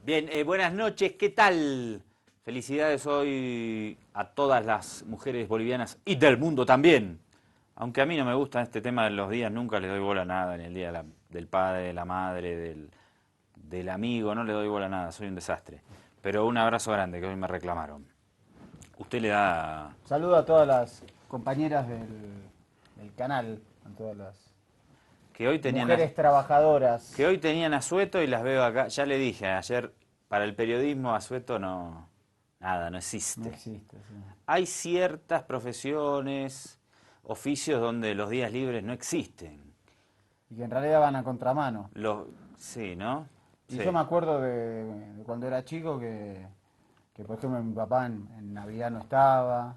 Bien, buenas noches, ¿qué tal? Felicidades hoy a todas las mujeres bolivianas y del mundo también. Aunque a mí no me gusta este tema de los días, nunca le doy bola a nada, ni el día del padre, de la madre, del amigo, no le doy bola a nada, soy un desastre. Pero un abrazo grande, que hoy me reclamaron. Usted le da... Saludo a todas las compañeras del canal, a todas las Que hoy tenían mujeres trabajadoras. Que hoy tenían asueto y las veo acá. Ya le dije ayer, para el periodismo asueto no... Nada, no existe. No existe, sí. Hay ciertas profesiones, oficios donde los días libres no existen. Y que en realidad van a contramano. Sí, ¿no? Y Sí. yo me acuerdo de cuando era chico que por ejemplo mi papá en Navidad no estaba,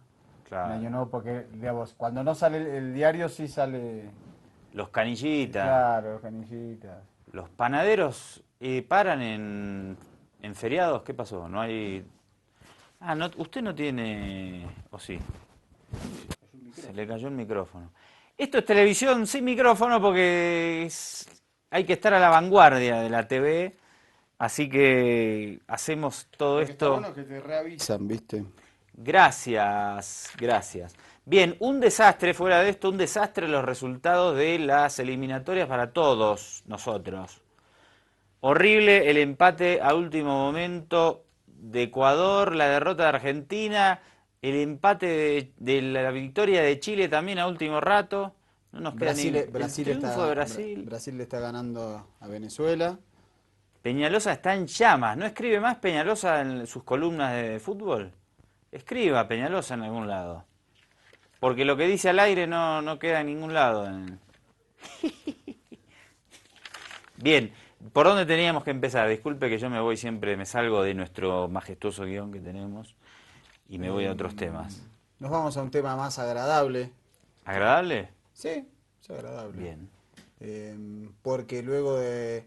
Claro. en Año Nuevo, porque digamos, cuando no sale el diario sí sale, Los canillitas, claro, los canillitas. los panaderos paran en feriados. ¿Qué pasó? No hay... Ah, no, usted no tiene... ¿O sí? Se le cayó el micrófono. Esto es televisión sin micrófono porque hay que estar a la vanguardia de la TV. Así que hacemos todo Porque esto... está bueno que te reavisan, ¿viste? Gracias, gracias. Bien, un desastre, fuera de esto, un desastre los resultados de las eliminatorias para todos nosotros. Horrible el empate a último momento de Ecuador, la derrota de Argentina, el empate de la victoria de Chile también a último rato. No nos queda ni el triunfo de Brasil. Brasil le está ganando a Venezuela. Peñalosa está en llamas. ¿No escribe más Peñalosa en sus columnas de fútbol? Escriba Peñalosa en algún lado. Porque lo que dice al aire no queda en ningún lado. Bien, ¿por dónde teníamos que empezar? Disculpe que yo me voy siempre, me salgo de nuestro majestuoso guión que tenemos y me voy a otros temas. Nos vamos a un tema más agradable. ¿Agradable? Sí, es agradable. Bien. Porque luego de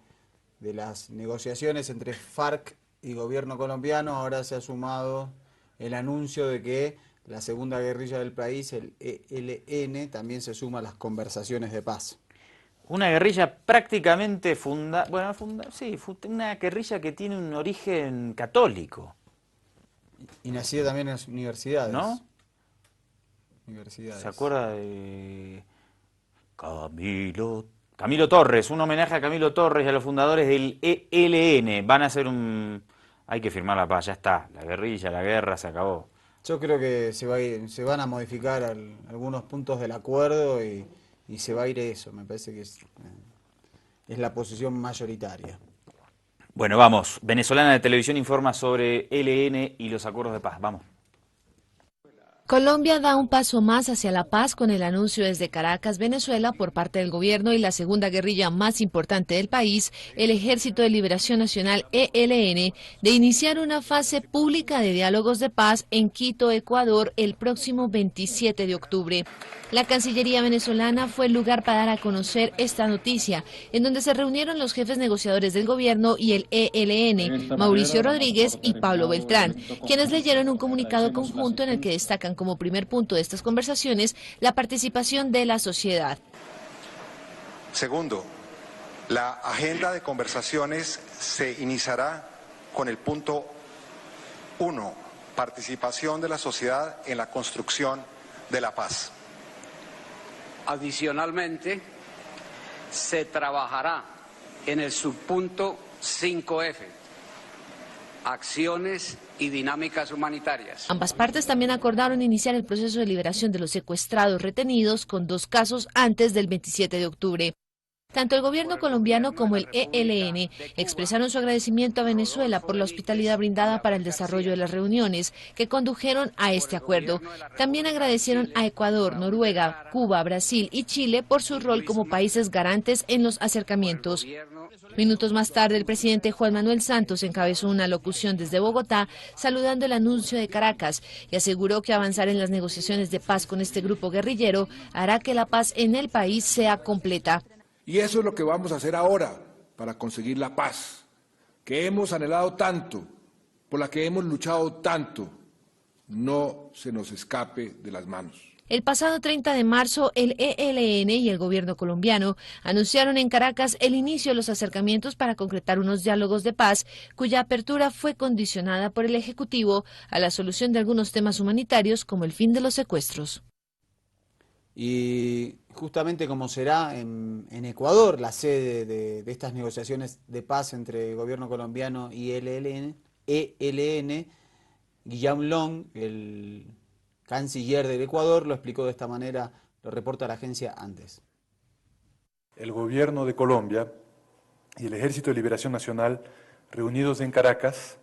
las negociaciones entre FARC y gobierno colombiano, ahora se ha sumado el anuncio de que la segunda guerrilla del país, el ELN, también se suma a las conversaciones de paz. Una guerrilla prácticamente una guerrilla que tiene un origen católico. Y nacida también en las universidades. ¿No? Universidades. ¿Se acuerda de Camilo Torres? Un homenaje a Camilo Torres y a los fundadores del ELN. Van a hacer hay que firmar la paz, ya está. La guerrilla, la guerra, se acabó. Yo creo que se van a modificar algunos puntos del acuerdo y se va a ir eso. Me parece que es la posición mayoritaria. Bueno, vamos. Venezolana de Televisión informa sobre ELN y los acuerdos de paz. Vamos. Colombia da un paso más hacia la paz con el anuncio desde Caracas, Venezuela, por parte del gobierno y la segunda guerrilla más importante del país, el Ejército de Liberación Nacional ELN, de iniciar una fase pública de diálogos de paz en Quito, Ecuador, el próximo 27 de octubre. La Cancillería venezolana fue el lugar para dar a conocer esta noticia, en donde se reunieron los jefes negociadores del gobierno y el ELN, Mauricio Rodríguez y Pablo Beltrán, quienes leyeron un comunicado conjunto en el que destacan como primer punto de estas conversaciones la participación de la sociedad. Segundo, la agenda de conversaciones se iniciará con el punto 1, participación de la sociedad en la construcción de la paz. Adicionalmente, se trabajará en el subpunto 5F, acciones y dinámicas humanitarias. Ambas partes también acordaron iniciar el proceso de liberación de los secuestrados retenidos con 2 casos antes del 27 de octubre. Tanto el gobierno colombiano como el ELN expresaron su agradecimiento a Venezuela por la hospitalidad brindada para el desarrollo de las reuniones que condujeron a este acuerdo. También agradecieron a Ecuador, Noruega, Cuba, Brasil y Chile por su rol como países garantes en los acercamientos. Minutos más tarde, el presidente Juan Manuel Santos encabezó una locución desde Bogotá saludando el anuncio de Caracas y aseguró que avanzar en las negociaciones de paz con este grupo guerrillero hará que la paz en el país sea completa. Y eso es lo que vamos a hacer ahora para conseguir la paz, que hemos anhelado tanto, por la que hemos luchado tanto, no se nos escape de las manos. El pasado 30 de marzo, el ELN y el gobierno colombiano anunciaron en Caracas el inicio de los acercamientos para concretar unos diálogos de paz, cuya apertura fue condicionada por el Ejecutivo a la solución de algunos temas humanitarios como el fin de los secuestros. Y justamente como será en Ecuador la sede de estas negociaciones de paz entre el gobierno colombiano y el ELN, Guillaume Long, el canciller del Ecuador, lo explicó de esta manera, lo reporta la agencia Andes. El gobierno de Colombia y el Ejército de Liberación Nacional, reunidos en Caracas,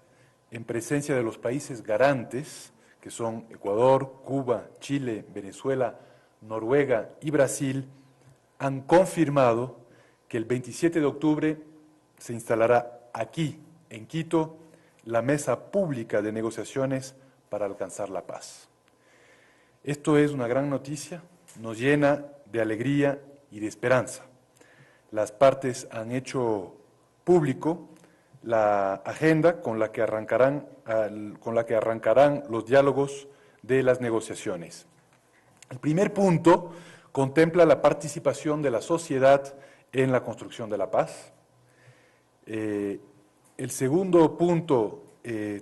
en presencia de los países garantes, que son Ecuador, Cuba, Chile, Venezuela, Noruega y Brasil, han confirmado que el 27 de octubre se instalará aquí, en Quito, la mesa pública de negociaciones para alcanzar la paz. Esto es una gran noticia, nos llena de alegría y de esperanza. Las partes han hecho público la agenda con la que arrancarán los diálogos de las negociaciones. El primer punto contempla la participación de la sociedad en la construcción de la paz. El segundo punto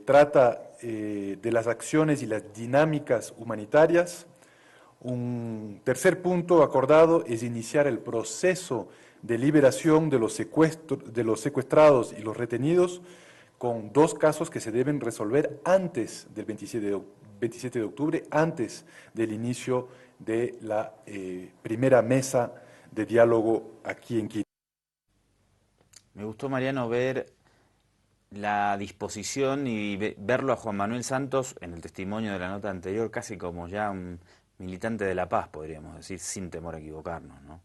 trata de las acciones y las dinámicas humanitarias. Un tercer punto acordado es iniciar el proceso de liberación de los secuestrados y los retenidos, con 2 casos que se deben resolver antes del 27 de octubre, antes del inicio de la primera mesa de diálogo aquí en Quito. Me gustó, Mariano, ver la disposición y verlo a Juan Manuel Santos en el testimonio de la nota anterior, casi como ya un militante de la paz, podríamos decir, sin temor a equivocarnos, ¿no?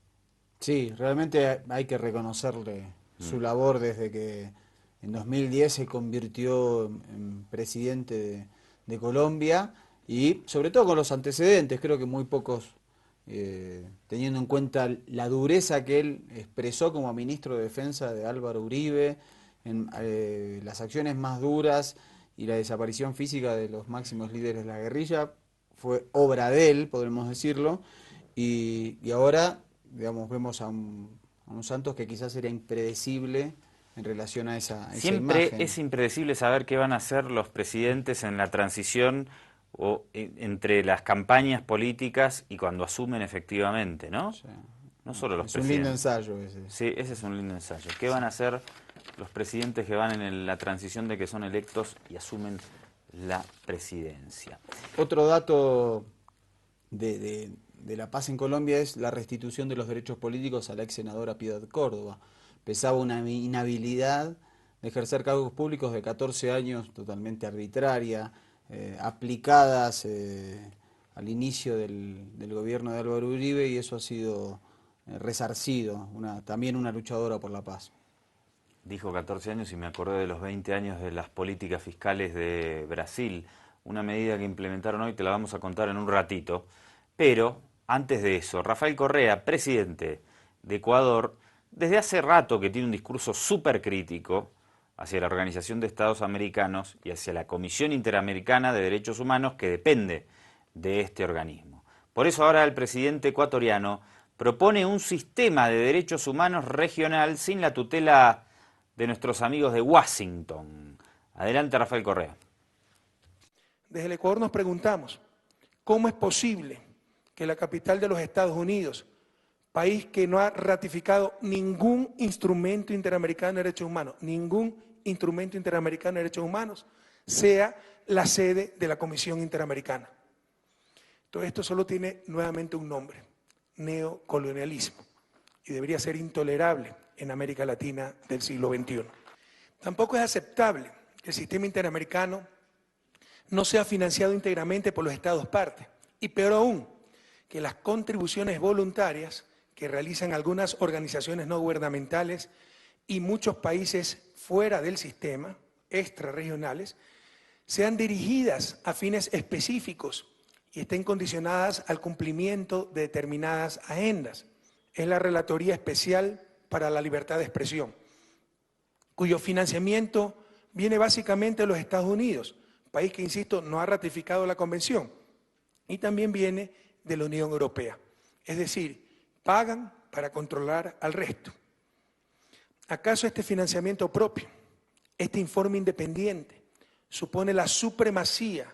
Sí, realmente hay que reconocerle su labor desde que en 2010 se convirtió en presidente de Colombia y sobre todo con los antecedentes, creo que muy pocos, teniendo en cuenta la dureza que él expresó como ministro de Defensa de Álvaro Uribe, en las acciones más duras y la desaparición física de los máximos líderes de la guerrilla, fue obra de él, podremos decirlo, y ahora, digamos, vemos a un Santos que quizás era impredecible en relación a esa Siempre imagen. es impredecible saber qué van a hacer los presidentes en la transición o entre las campañas políticas y cuando asumen efectivamente, ¿no? Sí. No solo los Es un presidentes. lindo ensayo ese. Sí, ese es un lindo ensayo. ¿Qué van a hacer los presidentes que van en la transición de que son electos y asumen la presidencia? Otro dato de la paz en Colombia es la restitución de los derechos políticos a la ex senadora Piedad Córdoba. Pesaba una inhabilidad de ejercer cargos públicos de 14 años, totalmente arbitraria, aplicadas al inicio del gobierno de Álvaro Uribe, y eso ha sido resarcido, también una luchadora por la paz. Dijo 14 años y me acordé de los 20 años de las políticas fiscales de Brasil, una medida que implementaron hoy, te la vamos a contar en un ratito, pero antes de eso, Rafael Correa, presidente de Ecuador, desde hace rato que tiene un discurso súper crítico hacia la Organización de Estados Americanos y hacia la Comisión Interamericana de Derechos Humanos, que depende de este organismo. Por eso ahora el presidente ecuatoriano propone un sistema de derechos humanos regional sin la tutela de nuestros amigos de Washington. Adelante, Rafael Correa. Desde el Ecuador nos preguntamos, ¿cómo es posible que la capital de los Estados Unidos, país que no ha ratificado ningún instrumento interamericano de derechos humanos, sea la sede de la Comisión Interamericana? Todo esto solo tiene nuevamente un nombre: neocolonialismo, y debería ser intolerable en América Latina del siglo XXI. Tampoco es aceptable que el sistema interamericano no sea financiado íntegramente por los Estados partes, y peor aún, que las contribuciones voluntarias que realizan algunas organizaciones no gubernamentales y muchos países fuera del sistema, extrarregionales, sean dirigidas a fines específicos y estén condicionadas al cumplimiento de determinadas agendas. Es la Relatoría Especial para la Libertad de Expresión, cuyo financiamiento viene básicamente de los Estados Unidos, país que, insisto, no ha ratificado la convención, y también viene de la Unión Europea. Es decir, pagan para controlar al resto. ¿Acaso este financiamiento propio, este informe independiente, supone la supremacía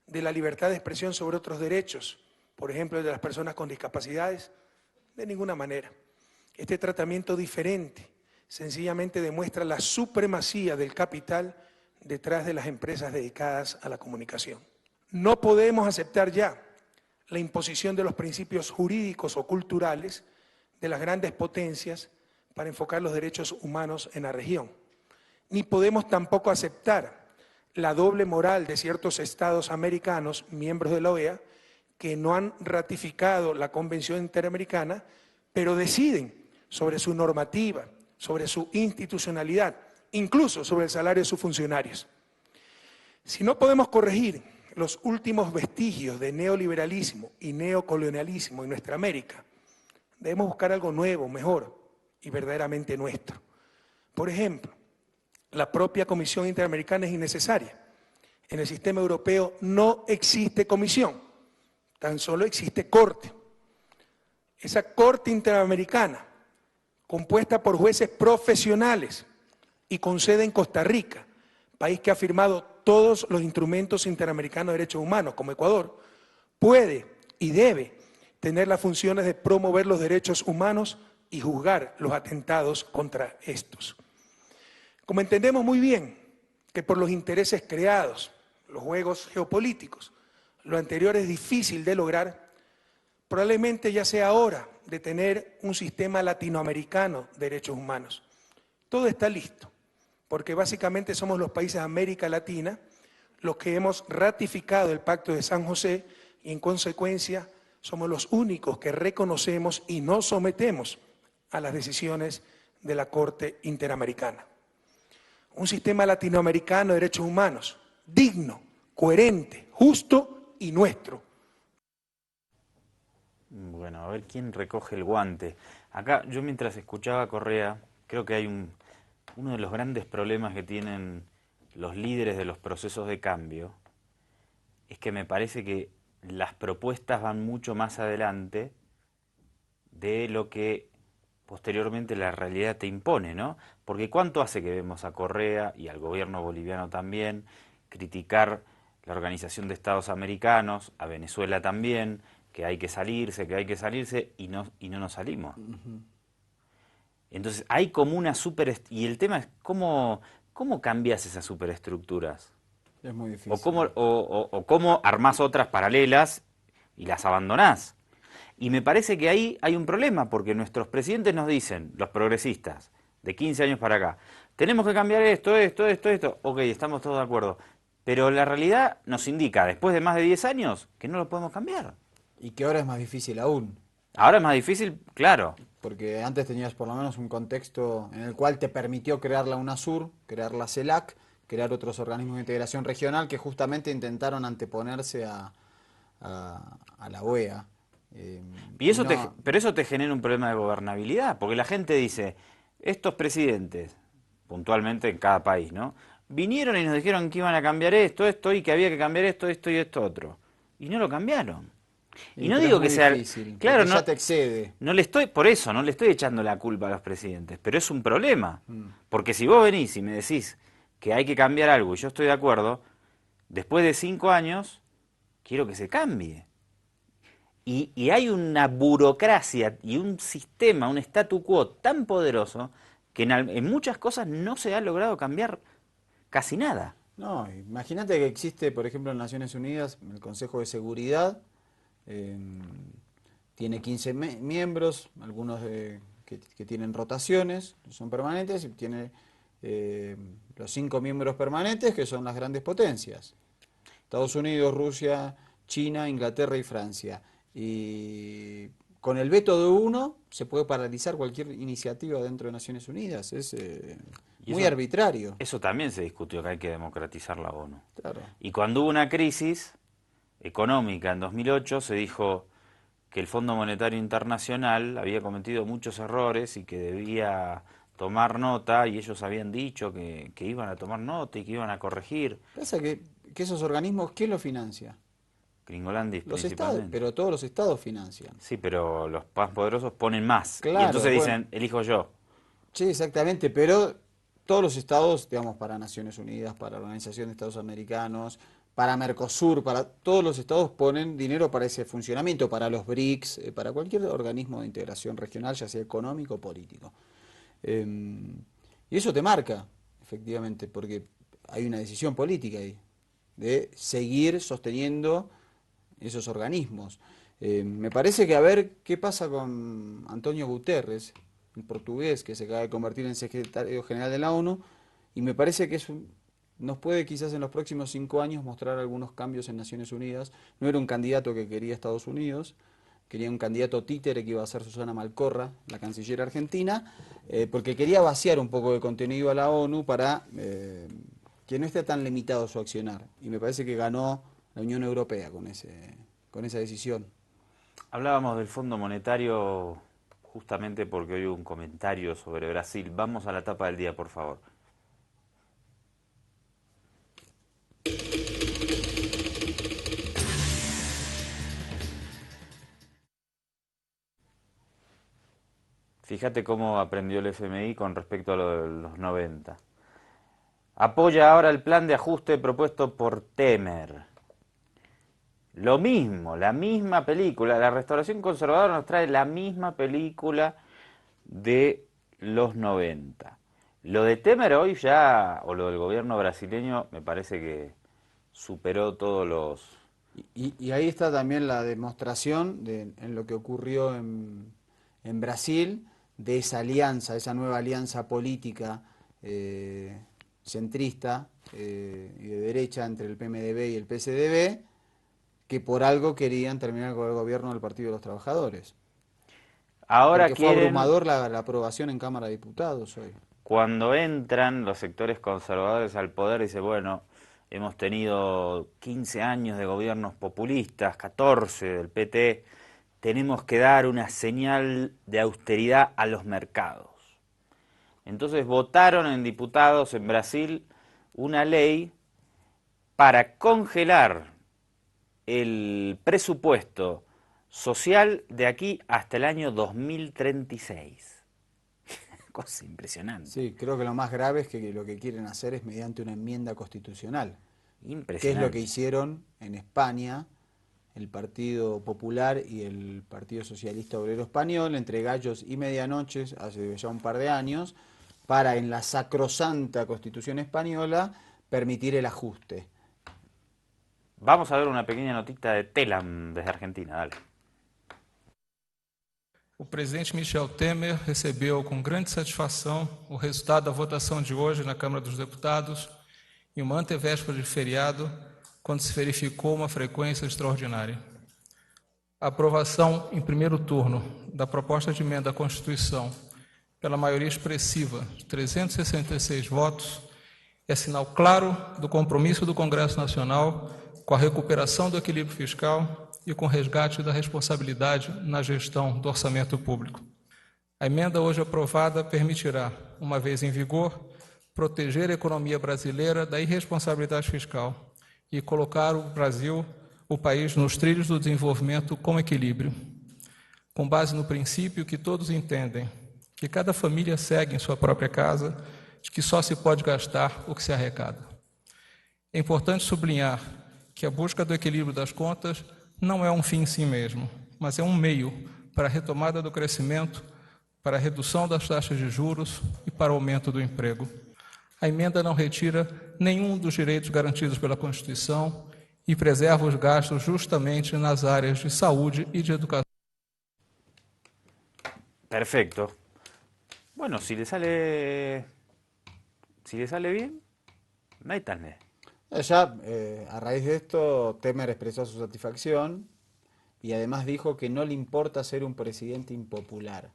de la libertad de expresión sobre otros derechos, por ejemplo, el de las personas con discapacidades? De ninguna manera. Este tratamiento diferente sencillamente demuestra la supremacía del capital detrás de las empresas dedicadas a la comunicación. No podemos aceptar ya la imposición de los principios jurídicos o culturales de las grandes potencias para enfocar los derechos humanos en la región. Ni podemos tampoco aceptar la doble moral de ciertos estados americanos, miembros de la OEA, que no han ratificado la Convención Interamericana, pero deciden sobre su normativa, sobre su institucionalidad, incluso sobre el salario de sus funcionarios. Si no podemos corregir los últimos vestigios de neoliberalismo y neocolonialismo en nuestra América, debemos buscar algo nuevo, mejor y verdaderamente nuestro. Por ejemplo, la propia Comisión Interamericana es innecesaria. En el sistema europeo no existe comisión, tan solo existe corte. Esa corte interamericana, compuesta por jueces profesionales y con sede en Costa Rica, país que ha firmado todos los instrumentos interamericanos de derechos humanos, como Ecuador, puede y debe tener las funciones de promover los derechos humanos y juzgar los atentados contra estos. Como entendemos muy bien que por los intereses creados, los juegos geopolíticos, lo anterior es difícil de lograr, probablemente ya sea hora de tener un sistema latinoamericano de derechos humanos. Todo está listo, porque básicamente somos los países de América Latina los que hemos ratificado el Pacto de San José y en consecuencia somos los únicos que reconocemos y nos sometemos a las decisiones de la Corte Interamericana. Un sistema latinoamericano de derechos humanos, digno, coherente, justo y nuestro. Bueno, a ver quién recoge el guante. Acá, yo mientras escuchaba a Correa, creo que hay uno de los grandes problemas que tienen los líderes de los procesos de cambio, es que me parece que las propuestas van mucho más adelante de lo que posteriormente la realidad te impone, ¿no? Porque ¿cuánto hace que vemos a Correa y al gobierno boliviano también criticar la Organización de Estados Americanos, a Venezuela también, que hay que salirse, y no nos salimos? Entonces hay como una y el tema es cómo cambias esas superestructuras. Es muy difícil. O cómo armás otras paralelas y las abandonás. Y me parece que ahí hay un problema, porque nuestros presidentes nos dicen, los progresistas, de 15 años para acá, tenemos que cambiar esto. Ok, estamos todos de acuerdo. Pero la realidad nos indica, después de más de 10 años, que no lo podemos cambiar. Y que ahora es más difícil aún. Ahora es más difícil, claro. Porque antes tenías por lo menos un contexto en el cual te permitió crear la UNASUR, crear la CELAC, crear otros organismos de integración regional que justamente intentaron anteponerse a la OEA. Pero eso te genera un problema de gobernabilidad, porque la gente dice, estos presidentes, puntualmente en cada país, ¿no? Vinieron y nos dijeron que iban a cambiar esto, y que había que cambiar esto y esto otro. Y no lo cambiaron. Y no digo que sea difícil, claro, ya te excede. no le estoy echando la culpa a los presidentes, pero es un problema. Porque si vos venís y me decís que hay que cambiar algo y yo estoy de acuerdo, después de 5 años quiero que se cambie. Y hay una burocracia y un sistema, un statu quo tan poderoso que en muchas cosas no se ha logrado cambiar casi nada. No, imagínate que existe, por ejemplo, en Naciones Unidas, el Consejo de Seguridad, tiene 15 miembros, algunos que tienen rotaciones, son permanentes, y tiene los 5 miembros permanentes, que son las grandes potencias. Estados Unidos, Rusia, China, Inglaterra y Francia. Y con el veto de uno se puede paralizar cualquier iniciativa dentro de Naciones Unidas. Es muy arbitrario. Eso también se discutió, que hay que democratizar la ONU. Claro. Y cuando hubo una crisis económica en 2008, se dijo que el Fondo Monetario Internacional había cometido muchos errores y que debía tomar nota, y ellos habían dicho que iban a tomar nota y que iban a corregir. Pasa que esos organismos, ¿quién los financia? Gringolandis Los principalmente. estados, pero todos los estados financian. Sí, pero los más poderosos ponen más. Claro, y entonces bueno. dicen, elijo yo. Sí, exactamente, pero todos los estados, digamos, para Naciones Unidas, para la Organización de Estados Americanos, para Mercosur, para todos los estados ponen dinero para ese funcionamiento, para los BRICS, para cualquier organismo de integración regional, ya sea económico o político. Y eso te marca, efectivamente, porque hay una decisión política ahí, de seguir sosteniendo esos organismos. Me parece que a ver qué pasa con Antonio Guterres, el portugués, que se acaba de convertir en secretario general de la ONU, y me parece que nos puede quizás en los próximos 5 años mostrar algunos cambios en Naciones Unidas. No era un candidato que quería Estados Unidos, quería un candidato títere que iba a ser Susana Malcorra, la canciller argentina, porque quería vaciar un poco de contenido a la ONU para que no esté tan limitado su accionar. Y me parece que ganó la Unión Europea con esa decisión. Hablábamos del Fondo Monetario justamente porque hoy hubo un comentario sobre Brasil. Vamos a la tapa del día, por favor. Fíjate cómo aprendió el FMI con respecto a lo de los 90. Apoya ahora el plan de ajuste propuesto por Temer. Lo mismo, la misma película. La Restauración Conservadora nos trae la misma película de los 90. Lo de Temer hoy ya, o lo del gobierno brasileño, me parece que superó todos los... Y ahí está también la demostración en lo que ocurrió en Brasil, de esa alianza, esa nueva alianza política centrista y de derecha entre el PMDB y el PSDB, que por algo querían terminar con el gobierno del Partido de los Trabajadores. Ahora Porque fue quieren, abrumador la aprobación en Cámara de Diputados hoy. cuando entran los sectores conservadores al poder, dice, bueno, hemos tenido 15 años de gobiernos populistas, 14 del PT, tenemos que dar una señal de austeridad a los mercados. Entonces votaron en diputados en Brasil una ley para congelar el presupuesto social de aquí hasta el año 2036. Cosa impresionante. Sí, creo que lo más grave es que lo que quieren hacer es mediante una enmienda constitucional. Impresionante. Que es lo que hicieron en España el Partido Popular y el Partido Socialista Obrero Español, entre gallos y medianoches, hace ya un par de años, para en la sacrosanta Constitución española permitir el ajuste. Vamos a ver una pequeña notita de Telam desde Argentina, dale. O presidente Michel Temer recebeu com grande satisfação o resultado da votação de hoje na Câmara dos Deputados em uma antevéspera de feriado, quando se verificou uma frequência extraordinária. A aprovação em primeiro turno da proposta de emenda à Constituição pela maioria expressiva de 366 votos é sinal claro do compromisso do Congresso Nacional com a recuperação do equilíbrio fiscal e com o resgate da responsabilidade na gestão do orçamento público. A emenda hoje aprovada permitirá, uma vez em vigor, proteger a economia brasileira da irresponsabilidade fiscal e colocar o país nos trilhos do desenvolvimento com equilíbrio, com base no princípio que todos entendem, que cada família segue em sua própria casa, de que só se pode gastar o que se arrecada. É importante sublinhar que a busca do equilíbrio das contas não é um fim em si mesmo, mas é um meio para a retomada do crescimento, para a redução das taxas de juros e para o aumento do emprego. A emenda não retira nenhum dos direitos garantidos pela Constituição e preserva os gastos justamente nas áreas de saúde e de educação. Perfecto. Bueno, si le sale bien, no hay tan bien. Ya, a raíz de esto, Temer expresó su satisfacción y además dijo que no le importa ser un presidente impopular.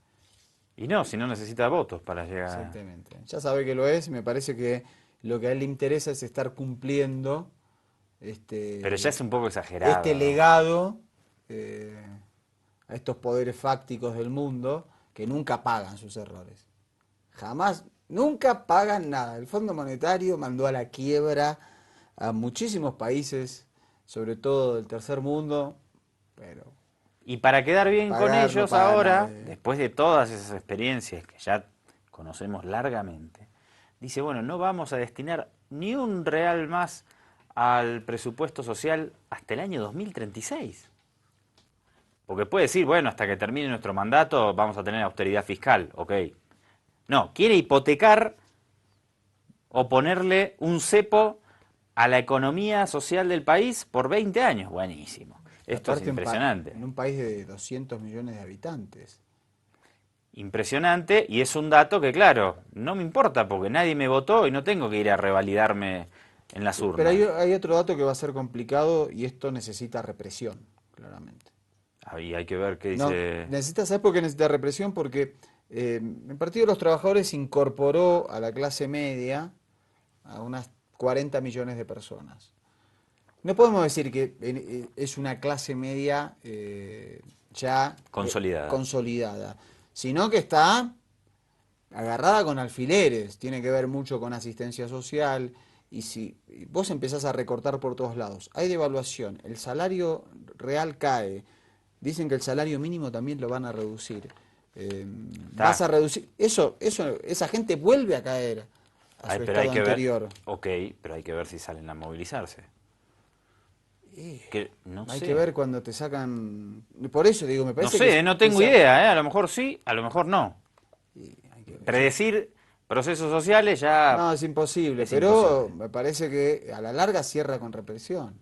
Y no, si no necesita votos para llegar. Exactamente. Ya sabe que lo es, me parece que lo que a él le interesa es estar cumpliendo Pero ya es un poco exagerado. este legado a estos poderes fácticos del mundo que nunca pagan sus errores. Jamás, nunca pagan nada. El Fondo Monetario mandó a la quiebra a muchísimos países sobre todo del tercer mundo, pero... Y para quedar bien con Pagar no ellos paga ahora, nadie. después de todas esas experiencias que ya conocemos largamente, dice, bueno, no vamos a destinar ni un real más al presupuesto social hasta el año 2036. Porque puede decir, bueno, hasta que termine nuestro mandato vamos a tener austeridad fiscal, ok. No, quiere hipotecar o ponerle un cepo a la economía social del país por 20 años. Buenísimo. Esto es Aparte, impresionante. en un país de 200 millones de habitantes. Impresionante, y es un dato que, claro, no me importa porque nadie me votó y no tengo que ir a revalidarme en las urnas. Pero hay otro dato que va a ser complicado y esto necesita represión, claramente. Ahí hay que ver qué No, dice... ¿sabes por qué necesita represión? Porque el Partido de los Trabajadores incorporó a la clase media a unas 40 millones de personas. No podemos decir que es una clase media ya consolidada, sino que está agarrada con alfileres, tiene que ver mucho con asistencia social, y si vos empezás a recortar por todos lados, hay devaluación, el salario real cae, dicen que el salario mínimo también lo van a reducir. Vas a reducir, esa gente vuelve a caer a su estado anterior. Ok, pero hay que ver si salen a movilizarse. Que, no hay sé. que ver cuando te sacan... Por eso digo, me parece no sé, que... no tengo idea, a lo mejor sí, a lo mejor no. Hay que ver. Predecir procesos sociales ya... No, es imposible, pero imposible. Me parece que a la larga cierra con represión.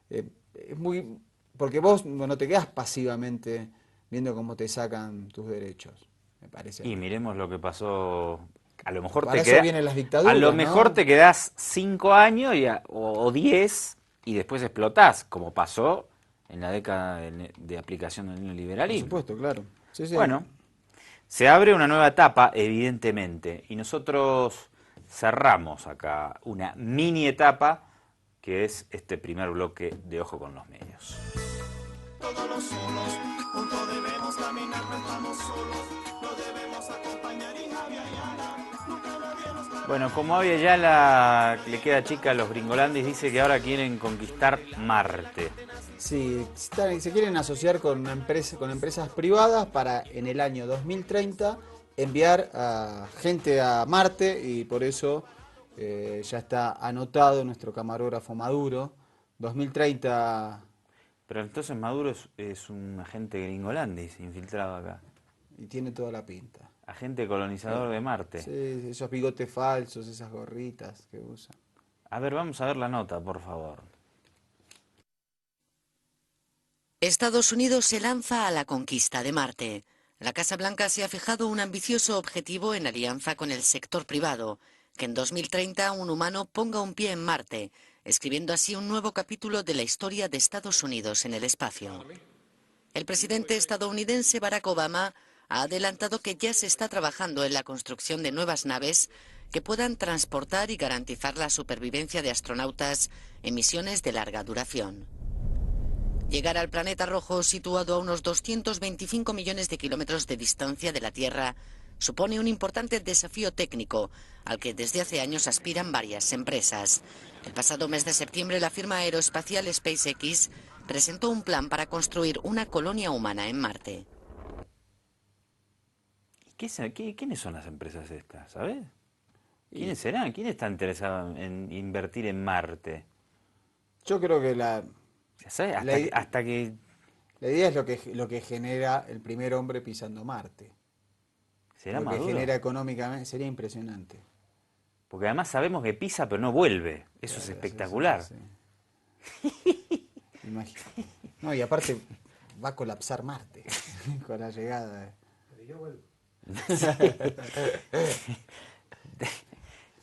Es muy... Porque vos no te quedás pasivamente viendo cómo te sacan tus derechos, me parece. Y miremos lo que pasó... A lo mejor Para eso vienen las dictaduras, a lo mejor, ¿no? Te quedás 5 años o 10 y después explotás, como pasó en la década de aplicación del neoliberalismo. Por supuesto, claro. Sí, sí. Bueno, se abre una nueva etapa, evidentemente, y nosotros cerramos acá una mini etapa que es este primer bloque de Ojo con los Medios. Todos los solos, juntos debemos caminar, no estamos solos, no debemos acompañar y Javier Ayala. Bueno, como a Ayala le queda chica a los gringolandis, dice que ahora quieren conquistar Marte. Sí, se quieren asociar con empresas privadas para en el año 2030 enviar a gente a Marte, y por eso ya está anotado nuestro camarógrafo Maduro. 2030... Pero entonces Maduro es un agente gringolandis infiltrado acá. Y tiene toda la pinta. Agente colonizador de Marte. Sí, esos bigotes falsos, esas gorritas que usan. A ver, vamos a ver la nota, por favor. Estados Unidos se lanza a la conquista de Marte. La Casa Blanca se ha fijado un ambicioso objetivo en alianza con el sector privado, que en 2030 un humano ponga un pie en Marte, escribiendo así un nuevo capítulo de la historia de Estados Unidos en el espacio. El presidente estadounidense Barack Obama ha adelantado que ya se está trabajando en la construcción de nuevas naves que puedan transportar y garantizar la supervivencia de astronautas en misiones de larga duración. Llegar al planeta rojo, situado a unos 225 millones de kilómetros de distancia de la Tierra, supone un importante desafío técnico al que desde hace años aspiran varias empresas. El pasado mes de septiembre, la firma aeroespacial SpaceX presentó un plan para construir una colonia humana en Marte. ¿Quiénes son las empresas estas, sabes? ¿Quiénes serán? ¿Quién está interesado en invertir en Marte? Yo creo que hasta que la idea es lo que genera el primer hombre pisando Marte. ¿Será lo Maduro? Que genera económicamente sería impresionante. Porque además sabemos que pisa pero no vuelve. Eso es espectacular. Sí. No, y aparte va a colapsar Marte con la llegada.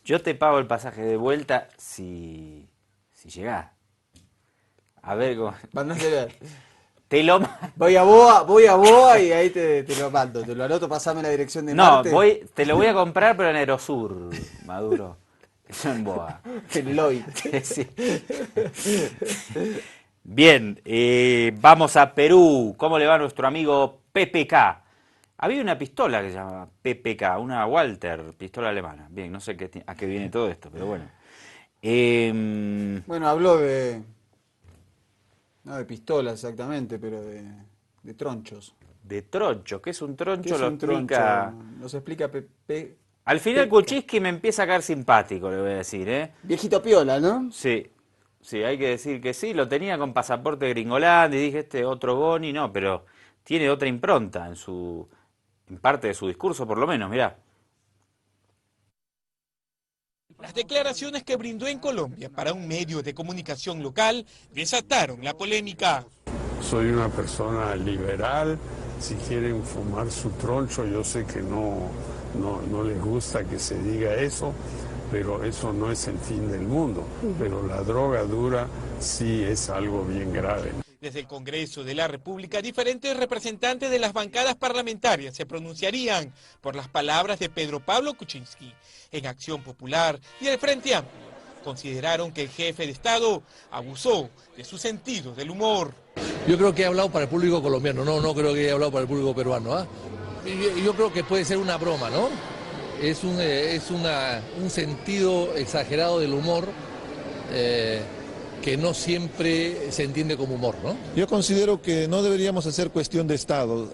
Yo te pago el pasaje de vuelta si llegás. A ver cómo... Te lo... voy a Boa y ahí te lo mando. Te lo anoto, pasame la dirección de Marte. No, te lo voy a comprar pero en Aerosur, Maduro. Eso en Boa. En Lloyd. Sí. Bien, vamos a Perú. ¿Cómo le va a nuestro amigo PPK? Había una pistola que se llama PPK, una Walter, pistola alemana. Bien, no sé a qué viene todo esto, pero bueno. Bueno, habló de No, de pistolas exactamente, pero de tronchos. De troncho, ¿qué es un troncho? ¿Qué es Lo un troncho? explica... Nos explica Pepe. Al final Kuczynski me empieza a caer simpático, le voy a decir, ¿eh? Viejito piola, ¿no? Sí, sí, hay que decir que sí, lo tenía con pasaporte gringolandia y dije, este otro Boni, no, pero tiene otra impronta en parte de su discurso, por lo menos, mirá. Las declaraciones que brindó en Colombia para un medio de comunicación local desataron la polémica. Soy una persona liberal, si quieren fumar su troncho, yo sé que no les gusta que se diga eso, pero eso no es el fin del mundo. Pero la droga dura sí es algo bien grave. Desde el Congreso de la República, diferentes representantes de las bancadas parlamentarias se pronunciarían por las palabras de Pedro Pablo Kuczynski. En Acción Popular y el Frente Amplio consideraron que el jefe de Estado abusó de su sentido del humor. Yo creo que he hablado para el público colombiano, no creo que haya hablado para el público peruano. ¿Eh? Yo creo que puede ser una broma, ¿no? Es un sentido exagerado del humor que no siempre se entiende como humor, ¿no? Yo considero que no deberíamos hacer cuestión de Estado.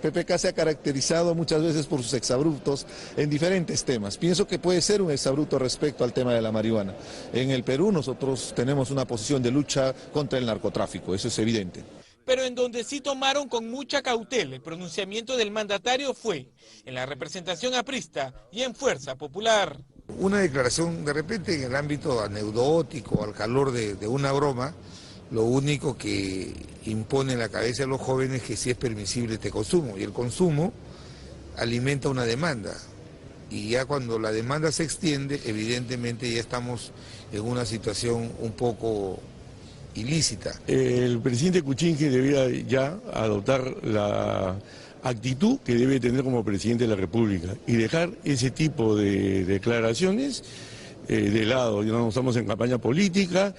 PPK se ha caracterizado muchas veces por sus exabruptos en diferentes temas. Pienso que puede ser un exabrupto respecto al tema de la marihuana. En el Perú nosotros tenemos una posición de lucha contra el narcotráfico, eso es evidente. Pero en donde sí tomaron con mucha cautela el pronunciamiento del mandatario fue en la representación aprista y en Fuerza Popular. Una declaración de repente en el ámbito anecdótico, al calor de una broma, lo único que impone en la cabeza de los jóvenes es que sí es permisible este consumo, y el consumo alimenta una demanda, y ya cuando la demanda se extiende, evidentemente ya estamos en una situación un poco ilícita. El presidente Kuczynski debía ya adoptar la actitud que debe tener como presidente de la República y dejar ese tipo de declaraciones de lado. Ya no estamos en campaña política,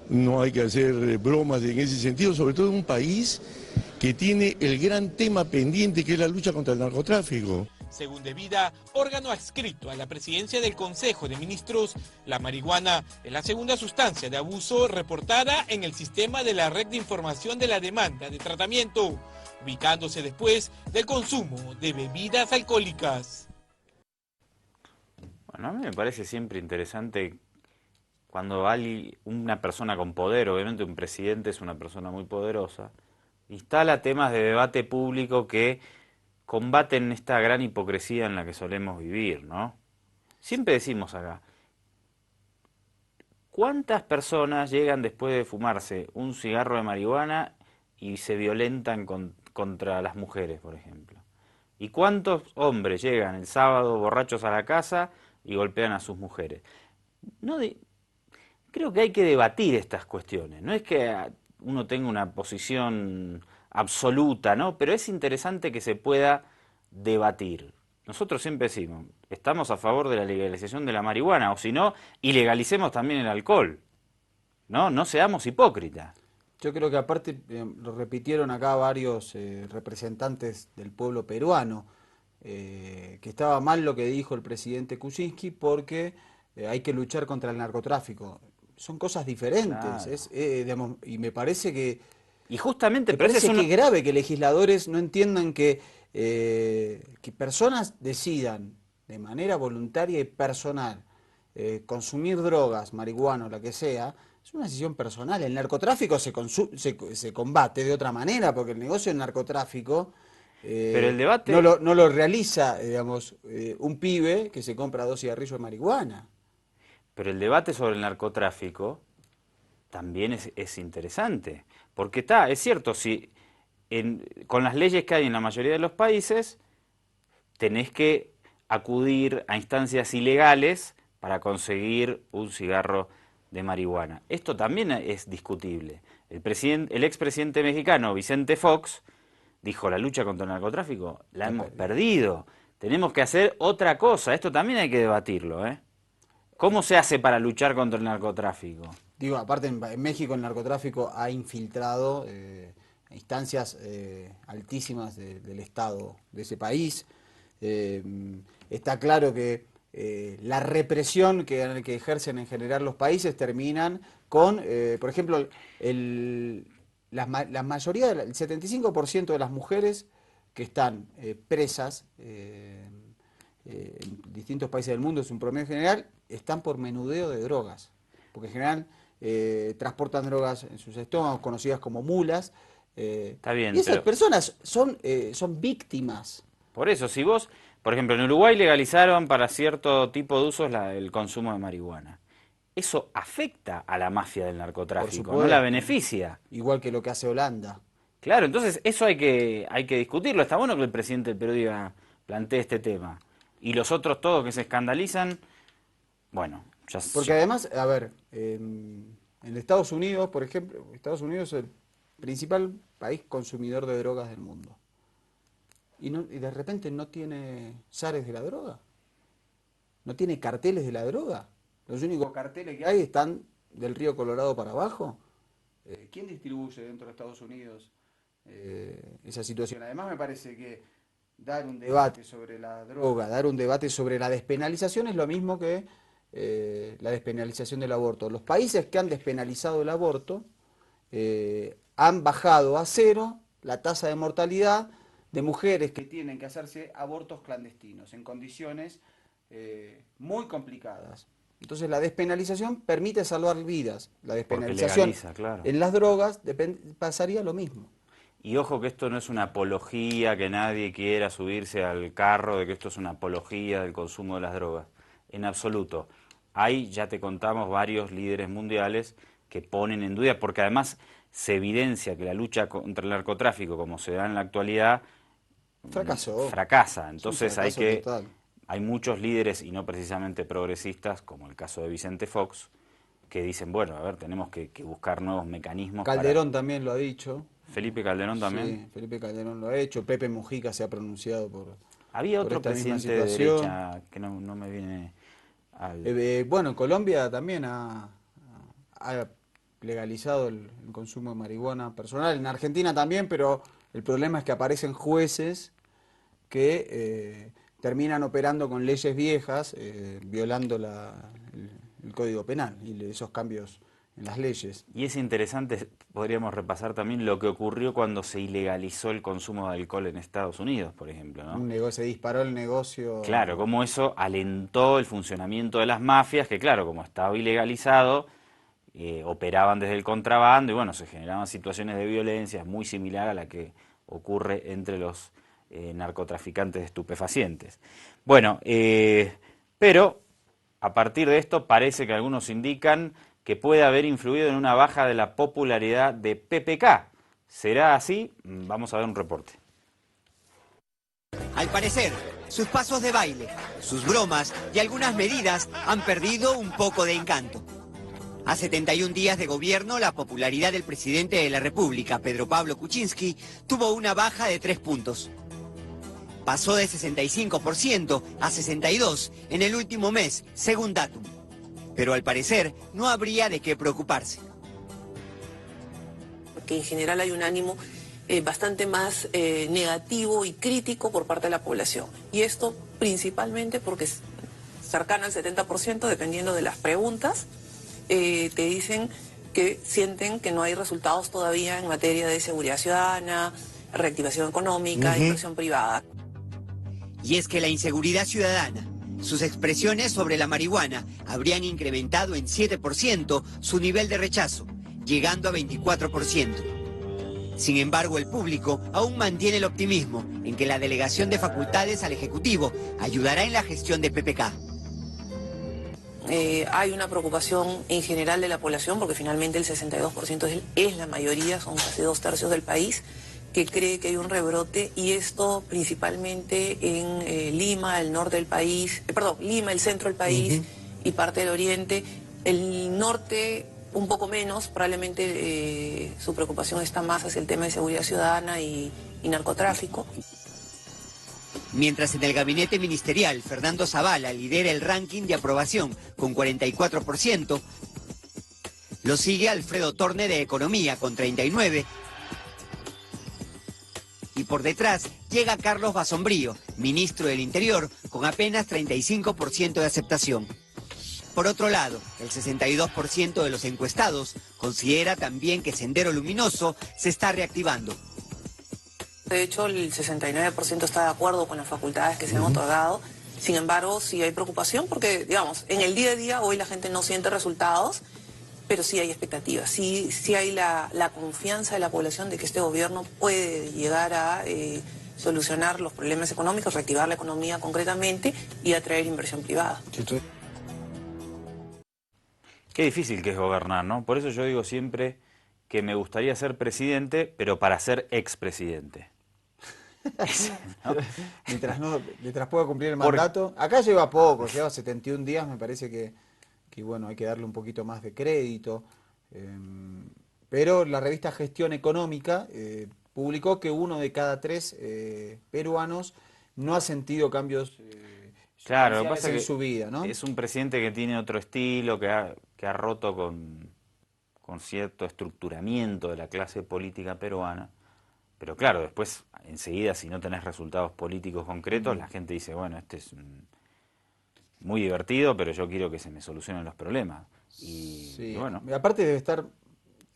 no hay que hacer bromas en ese sentido, sobre todo en un país que tiene el gran tema pendiente que es la lucha contra el narcotráfico. Según Devida, órgano adscrito a la presidencia del Consejo de Ministros, la marihuana es la segunda sustancia de abuso reportada en el sistema de la red de información de la demanda de tratamiento, ubicándose después del consumo de bebidas alcohólicas. Bueno, a mí me parece siempre interesante cuando hay una persona con poder, obviamente un presidente es una persona muy poderosa, instala temas de debate público que combaten esta gran hipocresía en la que solemos vivir, ¿no? Siempre decimos acá, ¿cuántas personas llegan después de fumarse un cigarro de marihuana y se violentan contra las mujeres, por ejemplo? ¿Y cuántos hombres llegan el sábado borrachos a la casa y golpean a sus mujeres? Creo que hay que debatir estas cuestiones, no es que uno tenga una posición absoluta, ¿no? Pero es interesante que se pueda debatir. Nosotros siempre decimos, estamos a favor de la legalización de la marihuana, o si no, ilegalicemos también el alcohol, ¿no? No seamos hipócritas. Yo creo que aparte lo repitieron acá varios representantes del pueblo peruano, que estaba mal lo que dijo el presidente Kuczynski porque hay que luchar contra el narcotráfico. Son cosas diferentes, claro. Y me parece que... Y justamente me parece que es grave que legisladores no entiendan que personas decidan de manera voluntaria y personal consumir drogas, marihuana o la que sea, es una decisión personal. El narcotráfico se combate de otra manera, porque el negocio del narcotráfico pero el debate no lo realiza, digamos, un pibe que se compra 2 cigarrillos de marihuana. Pero el debate sobre el narcotráfico también es interesante, porque es cierto, si con las leyes que hay en la mayoría de los países, tenés que acudir a instancias ilegales para conseguir un cigarro de marihuana. Esto también es discutible. El expresidente mexicano Vicente Fox dijo, la lucha contra el narcotráfico la hemos perdido, tenemos que hacer otra cosa, esto también hay que debatirlo, ¿eh? ¿Cómo se hace para luchar contra el narcotráfico? Digo, aparte en México el narcotráfico ha infiltrado instancias altísimas del Estado de ese país. Está claro que la represión que ejercen en general los países terminan con, por ejemplo, el la mayoría, el 75% de las mujeres que están presas en distintos países del mundo, es un promedio general, están por menudeo de drogas. Porque en general transportan drogas en sus estómagos, conocidas como mulas. Está bien, y esas pero personas son víctimas. por eso, si vos, por ejemplo, en Uruguay legalizaron para cierto tipo de usos el consumo de marihuana. Eso afecta a la mafia del narcotráfico, no la beneficia. Igual que lo que hace Holanda. Claro, entonces eso hay que discutirlo. Está bueno que el presidente del Perú plantee este tema. Y los otros todos que se escandalizan, bueno, ya... Porque además, a ver, en Estados Unidos, por ejemplo, Estados Unidos es el principal país consumidor de drogas del mundo. Y de repente no tiene zares de la droga. No tiene carteles de la droga. Los únicos carteles que hay están del río Colorado para abajo. ¿Quién distribuye dentro de Estados Unidos esa situación? Además me parece que dar un debate sobre la droga, dar un debate sobre la despenalización es lo mismo que la despenalización del aborto. Los países que han despenalizado el aborto han bajado a cero la tasa de mortalidad de mujeres que tienen que hacerse abortos clandestinos en condiciones muy complicadas. Entonces la despenalización permite salvar vidas. La despenalización legaliza, claro. En las drogas pasaría lo mismo. Y ojo que esto no es una apología, que nadie quiera subirse al carro de que esto es una apología del consumo de las drogas. En absoluto. Hay, ya te contamos, varios líderes mundiales que ponen en duda, porque además se evidencia que la lucha contra el narcotráfico, como se da en la actualidad, fracasa. Entonces hay muchos líderes, y no precisamente progresistas, como el caso de Vicente Fox, que dicen, bueno, a ver, tenemos que buscar nuevos mecanismos. Calderón también lo ha dicho. Felipe Calderón también. Sí, Felipe Calderón lo ha hecho. Pepe Mujica se ha pronunciado por... Había otro presidente de derecha que no me viene al... bueno, Colombia también ha legalizado el consumo de marihuana personal. En Argentina también, pero el problema es que aparecen jueces que terminan operando con leyes viejas, violando el Código Penal y esos cambios en las leyes. Y es interesante, podríamos repasar también lo que ocurrió cuando se ilegalizó el consumo de alcohol en Estados Unidos, por ejemplo, ¿no? Se disparó el negocio. Claro, cómo eso alentó el funcionamiento de las mafias, que claro, como estaba ilegalizado, operaban desde el contrabando y bueno, se generaban situaciones de violencia muy similar a la que ocurre entre los narcotraficantes de estupefacientes. Bueno, pero a partir de esto parece que algunos indican que puede haber influido en una baja de la popularidad de PPK. ¿Será así? Vamos a ver un reporte. Al parecer, sus pasos de baile, sus bromas y algunas medidas han perdido un poco de encanto. A 71 días de gobierno, la popularidad del presidente de la República, Pedro Pablo Kuczynski, tuvo una baja de 3 puntos. Pasó de 65% a 62% en el último mes, según Datum. Pero al parecer no habría de qué preocuparse. Porque en general hay un ánimo bastante más negativo y crítico por parte de la población. Y esto principalmente porque es cercano al 70%, dependiendo de las preguntas, te dicen que sienten que no hay resultados todavía en materia de seguridad ciudadana, reactivación económica, inversión privada. Y es que la inseguridad ciudadana, sus expresiones sobre la marihuana habrían incrementado en 7% su nivel de rechazo, llegando a 24%. Sin embargo, el público aún mantiene el optimismo en que la delegación de facultades al Ejecutivo ayudará en la gestión de PPK. Hay una preocupación en general de la población, porque finalmente el 62% es la mayoría, son casi 2/3 del país, que cree que hay un rebrote, y esto principalmente en Lima, el norte del país, Lima, el centro del país y parte del oriente. El norte un poco menos, probablemente su preocupación está más hacia el tema de seguridad ciudadana y narcotráfico. Mientras en el gabinete ministerial, Fernando Zavala lidera el ranking de aprobación con 44%, lo sigue Alfredo Torne de Economía con 39%, y por detrás llega Carlos Basombrío, ministro del Interior, con apenas 35% de aceptación. Por otro lado, el 62% de los encuestados considera también que Sendero Luminoso se está reactivando. De hecho, el 69% está de acuerdo con las facultades que se han otorgado. Sin embargo, sí hay preocupación porque, digamos, en el día a día hoy la gente no siente resultados, pero sí hay expectativas. Sí hay la confianza de la población de que este gobierno puede llegar a solucionar los problemas económicos, reactivar la economía concretamente y atraer inversión privada. Qué difícil que es gobernar, ¿no? Por eso yo digo siempre que me gustaría ser presidente, pero para ser expresidente. ¿No? Mientras pueda cumplir el mandato. Acá lleva poco, lleva 71 días, me parece que bueno, hay que darle un poquito más de crédito. Pero la revista Gestión Económica publicó que 1 de cada 3 peruanos no ha sentido cambios claro, lo que pasa en que su vida, ¿no? Es un presidente que tiene otro estilo, que ha roto con cierto estructuramiento de la clase política peruana. Pero claro, después, enseguida, si no tenés resultados políticos concretos, la gente dice, bueno, este es muy divertido, pero yo quiero que se me solucionen los problemas. Y bueno. Aparte debe estar,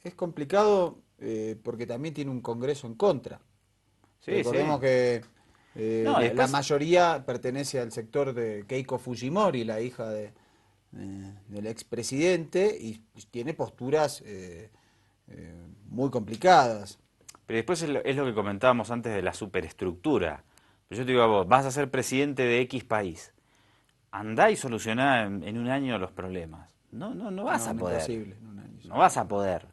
es complicado porque también tiene un Congreso en contra. Recordemos que la mayoría pertenece al sector de Keiko Fujimori, la hija del expresidente, y tiene posturas muy complicadas. Pero después es lo que comentábamos antes de la superestructura. Yo te digo a vos, vas a ser presidente de X país. Andá y solucioná en un año los problemas. No vas a poder. Imposible, no vas a poder.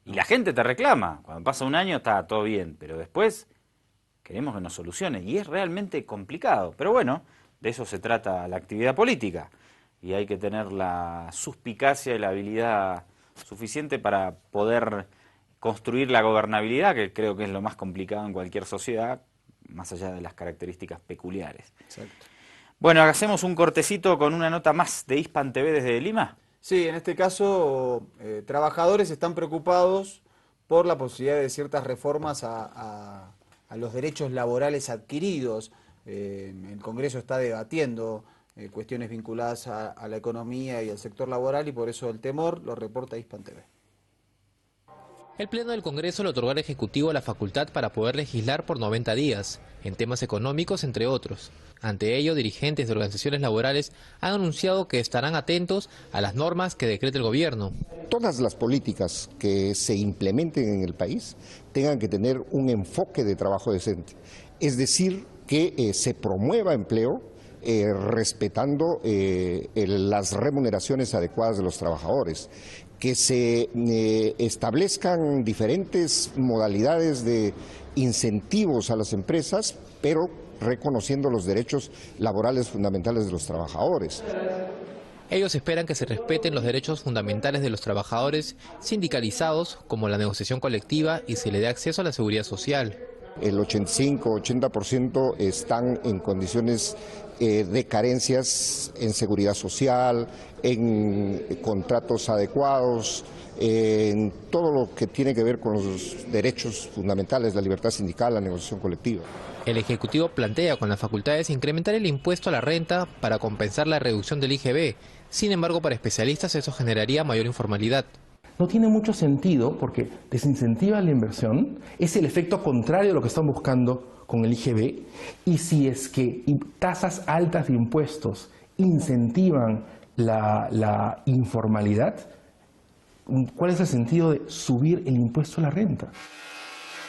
Y la gente te reclama. Cuando pasa un año está todo bien, pero después queremos que nos solucione. Y es realmente complicado. Pero bueno, de eso se trata la actividad política. Y hay que tener la suspicacia y la habilidad suficiente para poder construir la gobernabilidad, que creo que es lo más complicado en cualquier sociedad, más allá de las características peculiares. Exacto. Bueno, hacemos un cortecito con una nota más de Hispan TV desde Lima. Sí, en este caso, trabajadores están preocupados por la posibilidad de ciertas reformas a los derechos laborales adquiridos. El Congreso está debatiendo cuestiones vinculadas a la economía y al sector laboral, y por eso el temor lo reporta Hispan TV. El Pleno del Congreso le otorgó al Ejecutivo la facultad para poder legislar por 90 días, en temas económicos, entre otros. Ante ello, dirigentes de organizaciones laborales han anunciado que estarán atentos a las normas que decrete el gobierno. Todas las políticas que se implementen en el país tengan que tener un enfoque de trabajo decente. Es decir, que se promueva empleo, respetando las remuneraciones adecuadas de los trabajadores, que se establezcan diferentes modalidades de incentivos a las empresas, pero reconociendo los derechos laborales fundamentales de los trabajadores. Ellos esperan que se respeten los derechos fundamentales de los trabajadores sindicalizados, como la negociación colectiva, y se le dé acceso a la seguridad social. El 85-80% están en condiciones de carencias en seguridad social, en contratos adecuados, en todo lo que tiene que ver con los derechos fundamentales, la libertad sindical, la negociación colectiva. El Ejecutivo plantea con las facultades incrementar el impuesto a la renta para compensar la reducción del IGB. Sin embargo, para especialistas eso generaría mayor informalidad. No tiene mucho sentido porque desincentiva la inversión, es el efecto contrario a lo que están buscando con el IGB, y si es que tasas altas de impuestos incentivan la informalidad, ¿cuál es el sentido de subir el impuesto a la renta?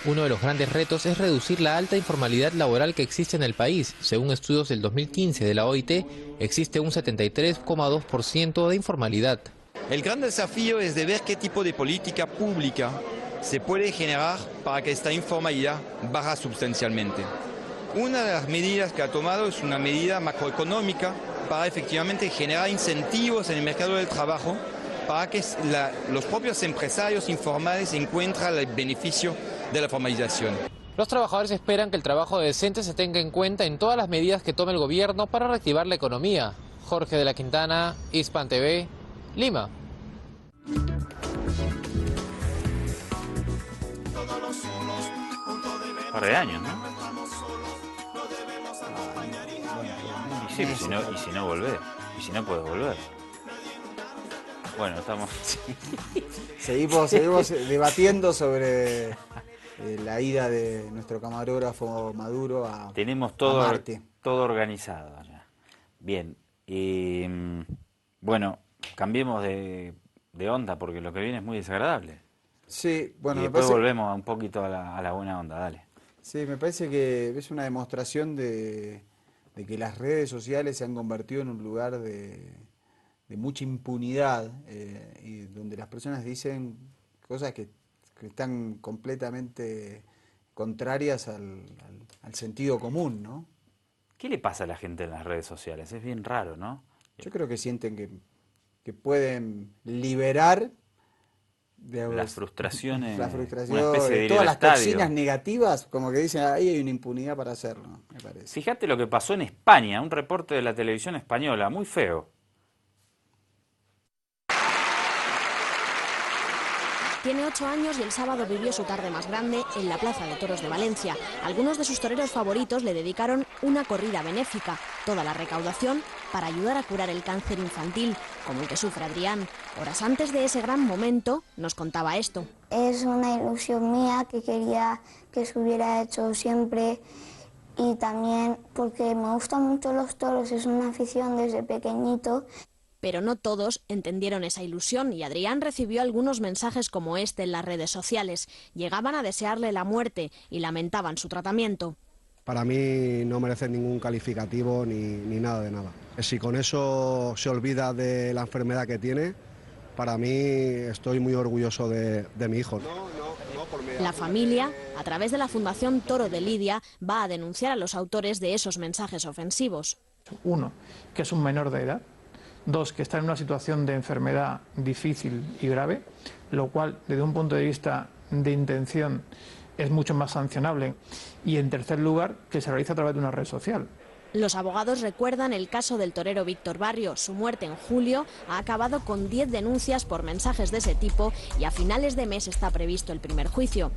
Uno de los grandes retos es reducir la alta informalidad laboral que existe en el país. Según estudios del 2015 de la OIT, existe un 73,2% de informalidad. El gran desafío es de ver qué tipo de política pública se puede generar para que esta informalidad baje sustancialmente. Una de las medidas que ha tomado es una medida macroeconómica para efectivamente generar incentivos en el mercado del trabajo para que los propios empresarios informales encuentren el beneficio de la formalización. Los trabajadores esperan que el trabajo decente se tenga en cuenta en todas las medidas que tome el gobierno para reactivar la economía. Jorge de la Quintana, Hispan TV, Lima. Un par de años, ¿no? Y sí, y si no volvés, y si no puedes volver. Bueno, estamos... Seguimos debatiendo sobre la ida de nuestro camarógrafo Maduro a Tenemos a todo, Marte. todo organizado ya. Bien. Bueno, cambiemos de onda porque lo que viene es muy desagradable. Sí, bueno, y me después parece, volvemos un poquito a la buena onda, dale. sí, me parece que es una demostración de que las redes sociales se han convertido en un lugar de mucha impunidad y donde las personas dicen cosas que están completamente contrarias al sentido común, ¿no? ¿Qué le pasa a la gente en las redes sociales? Es bien raro, ¿no? Yo creo que sienten que pueden liberar Las frustraciones, la una frustración, especie de ir todas al las estadio. toxinas negativas, como que dicen, ahí hay una impunidad para hacerlo, me parece. Fíjate lo que pasó en España, un reporte de la televisión española, muy feo. Tiene 8 años y el sábado vivió su tarde más grande en la Plaza de Toros de Valencia. Algunos de sus toreros favoritos le dedicaron una corrida benéfica, toda la recaudación para ayudar a curar el cáncer infantil, como el que sufre Adrián. Horas antes de ese gran momento, nos contaba esto. Es una ilusión mía que quería que se hubiera hecho siempre y también porque me gustan mucho los toros, es una afición desde pequeñito. Pero no todos entendieron esa ilusión y Adrián recibió algunos mensajes como este en las redes sociales. Llegaban a desearle la muerte y lamentaban su tratamiento. Para mí no merece ningún calificativo ni nada de nada. Si con eso se olvida de la enfermedad que tiene, para mí estoy muy orgulloso de mi hijo. La familia, a través de la Fundación Toro de Lidia, va a denunciar a los autores de esos mensajes ofensivos. Uno, que es un menor de edad. Dos, que está en una situación de enfermedad difícil y grave, lo cual, desde un punto de vista de intención, es mucho más sancionable. Y, en tercer lugar, que se realiza a través de una red social. Los abogados recuerdan el caso del torero Víctor Barrio. Su muerte en julio ha acabado con 10 denuncias por mensajes de ese tipo y a finales de mes está previsto el primer juicio.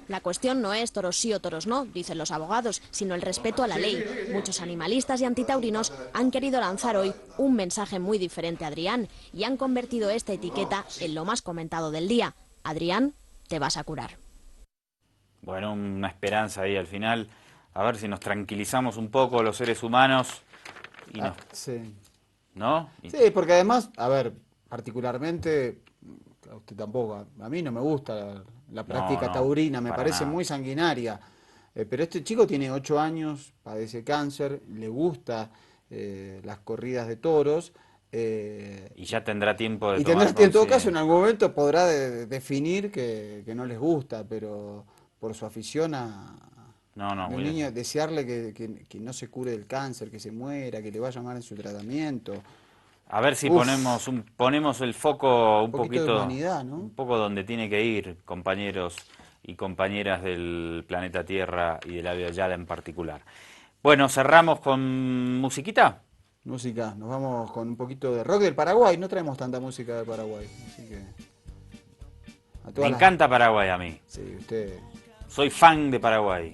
La cuestión no es toros sí o toros no, dicen los abogados, sino el respeto a la ley. Muchos animalistas y antitaurinos han querido lanzar hoy un mensaje muy diferente a Adrián y han convertido esta etiqueta en lo más comentado del día. Adrián, te vas a curar. Bueno, una esperanza ahí al final. A ver si nos tranquilizamos un poco los seres humanos. Y nos... Sí. ¿No? Sí, porque además, a ver, particularmente, a usted tampoco, a mí no me gusta la práctica taurina, me parece muy sanguinaria. Pero este chico tiene 8 años, padece cáncer, le gusta las corridas de toros. Y ya tendrá tiempo de y tomar en todo caso, en algún momento podrá definir que no les gusta, pero por su afición a un niño, desearle que no se cure del cáncer, que se muera, que le vaya mal en su tratamiento. A ver si ponemos el foco un poquito de humanidad, ¿no? Un poco donde tiene que ir, compañeros y compañeras del planeta Tierra y de la Viallada en particular. Bueno, cerramos con musiquita. Música, nos vamos con un poquito de rock del Paraguay. No traemos tanta música del Paraguay, así que... Me encanta Paraguay a mí. Sí, usted... Soy fan de Paraguay.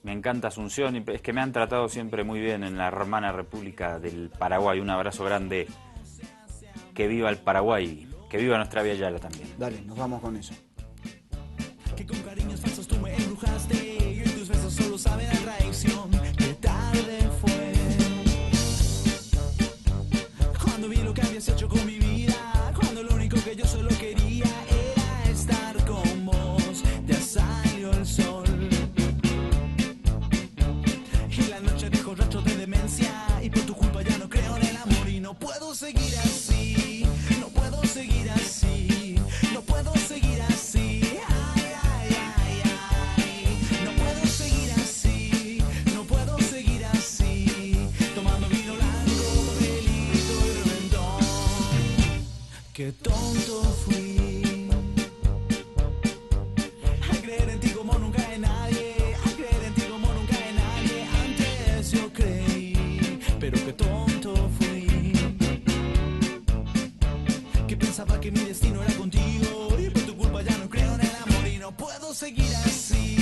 Me encanta Asunción y es que me han tratado siempre muy bien en la hermana República del Paraguay. Un abrazo grande. Que viva el Paraguay. Que viva nuestra Viallada también. Dale, nos vamos con eso. Que con cariños falsos tú me embrujaste y en tus besos solo sabe la traición. Qué tarde fue cuando vi lo que habías hecho con mi vida, cuando lo único que yo solo quería era estar con vos. Ya salió el sol y la noche dejó rastros de demencia y por tu culpa ya no creo en el amor y no puedo seguir así, no puedo seguir así, no puedo seguir así. Qué tonto fui a creer en ti como nunca en nadie, a creer en ti como nunca en nadie. Antes yo creí, pero qué tonto fui, que pensaba que mi destino era contigo y por tu culpa ya no creo en el amor y no puedo seguir así.